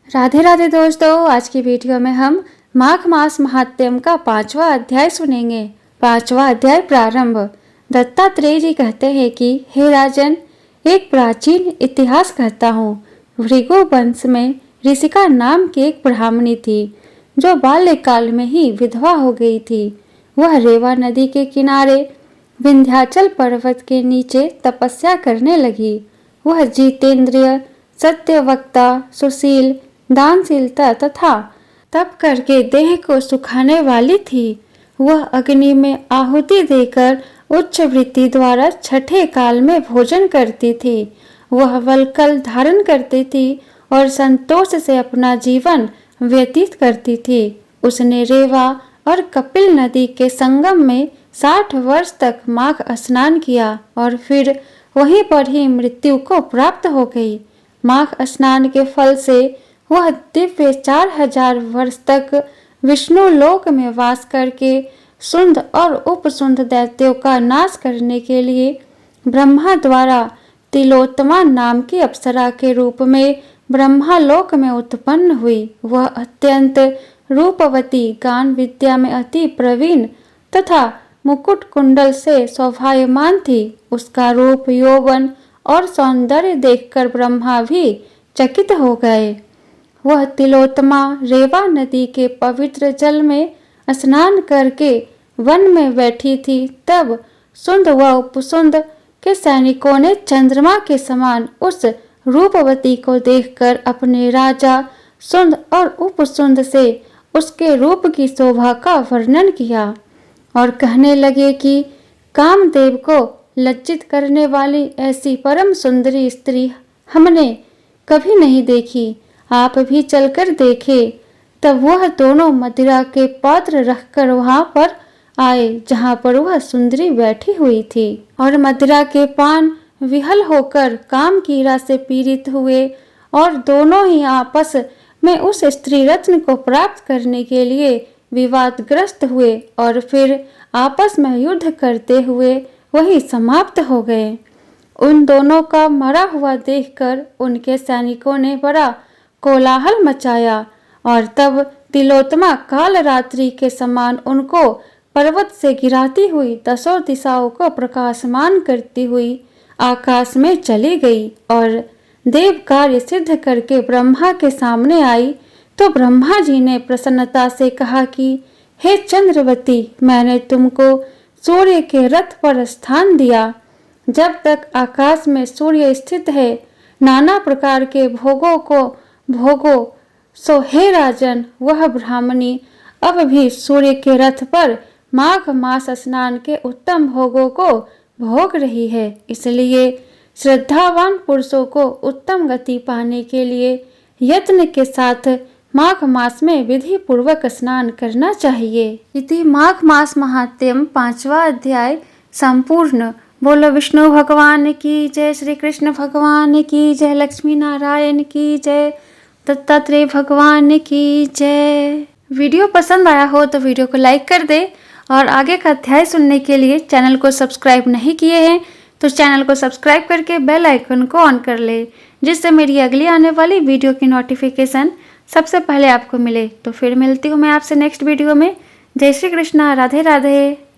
राधे राधे दोस्तों, आज की वीडियो में हम माघ मास महात्म्य का 5वां अध्याय सुनेंगे। 5वां अध्याय प्रारंभ। दत्तात्रेय जी कहते हैं कि हे राजन, एक प्राचीन इतिहास कहता हूँ। भृगु वंश में ऋषिका नाम की एक ब्राह्मणी थी जो बाल्यकाल में ही विधवा हो गई थी। वह रेवा नदी के किनारे विंध्याचल पर्वत के नीचे तपस्या करने लगी। वह जितेंद्रिय, सत्यवक्ता, सुशील, दानशीलता तथा तप करके देह को सुखाने वाली थी। वह अग्नि में आहुति देकर उच्च वृत्ति द्वारा छठे काल में भोजन करती थी। वह वलकल धारण करती थी और संतोष से अपना जीवन व्यतीत करती थी। उसने रेवा और कपिल नदी के संगम में 60 वर्ष तक माघ स्नान किया और फिर वहीं पर ही मृत्यु को प्राप्त हो गई। माघ स्नान के फल से वह दिव्य 4000 वर्ष तक विष्णु लोक में वास करके सुंद और उपसुंद दैत्यों का नाश करने के लिए ब्रह्मा द्वारा तिलोत्तमा नाम की अप्सरा के रूप में ब्रह्मालोक में उत्पन्न हुई। वह अत्यंत रूपवती, गान विद्या में अति प्रवीण तथा मुकुट कुंडल से शोभायमान थी। उसका रूप, यौवन और सौंदर्य देखकर ब्रह्मा भी चकित हो गए। वह तिलोत्तमा रेवा नदी के पवित्र जल में स्नान करके वन में बैठी थी। तब सुंद व उपसुंद के सैनिकों ने चंद्रमा के समान उस रूपवती को देखकर अपने राजा सुंद और उपसुंद से उसके रूप की शोभा का वर्णन किया और कहने लगे कि कामदेव को लज्जित करने वाली ऐसी परम सुंदरी स्त्री हमने कभी नहीं देखी। आप भी चलकर देखें। तब वह दोनों मदिरा के पात्र रखकर वहां पर आए जहां पर वह सुंदरी बैठी हुई थी और मदिरा के पान विहल होकर काम कीड़ा से पीड़ित हुए और दोनों ही आपस में उस स्त्री रत्न को प्राप्त करने के लिए विवादग्रस्त हुए और फिर आपस में युद्ध करते हुए वही समाप्त हो गए। उन दोनों का मरा हुआ देखकर उनके सैनिकों ने बड़ा कोलाहल मचाया और तब तिलोत्तमा काल रात्रि के समान उनको पर्वत से गिराती हुई 10 दिशाओं को प्रकाशमान करती हुई आकाश में चली गई और देव कार्य सिद्ध करके ब्रह्मा के सामने आई। तो ब्रह्मा जी ने प्रसन्नता से कहा कि हे चंद्रवती, मैंने तुमको सूर्य के रथ पर स्थान दिया। जब तक आकाश में सूर्य स्थित है, नाना प्रकार के भोगों को भोगो। सो हे राजन, वह ब्राह्मणी अब भी सूर्य के रथ पर माघ मास स्नान के उत्तम भोगों को भोग रही है। इसलिए श्रद्धावान पुरुषों को उत्तम गति पाने के लिए यत्न के साथ माघ मास में विधि पूर्वक स्नान करना चाहिए। इति माघ मास महात्म्य 5वां अध्याय संपूर्ण। बोलो विष्णु भगवान की जय, श्री कृष्ण भगवान की जय, लक्ष्मी नारायण की जय, दत्तात्रेय भगवान की जय। वीडियो पसंद आया हो तो वीडियो को लाइक कर दे और आगे का अध्याय सुनने के लिए चैनल को सब्सक्राइब नहीं किए हैं तो चैनल को सब्सक्राइब करके बेल आइकन को ऑन कर ले, जिससे मेरी अगली आने वाली वीडियो की नोटिफिकेशन सबसे पहले आपको मिले। तो फिर मिलती हूँ मैं आपसे नेक्स्ट वीडियो में। जय श्री कृष्णा, राधे राधे।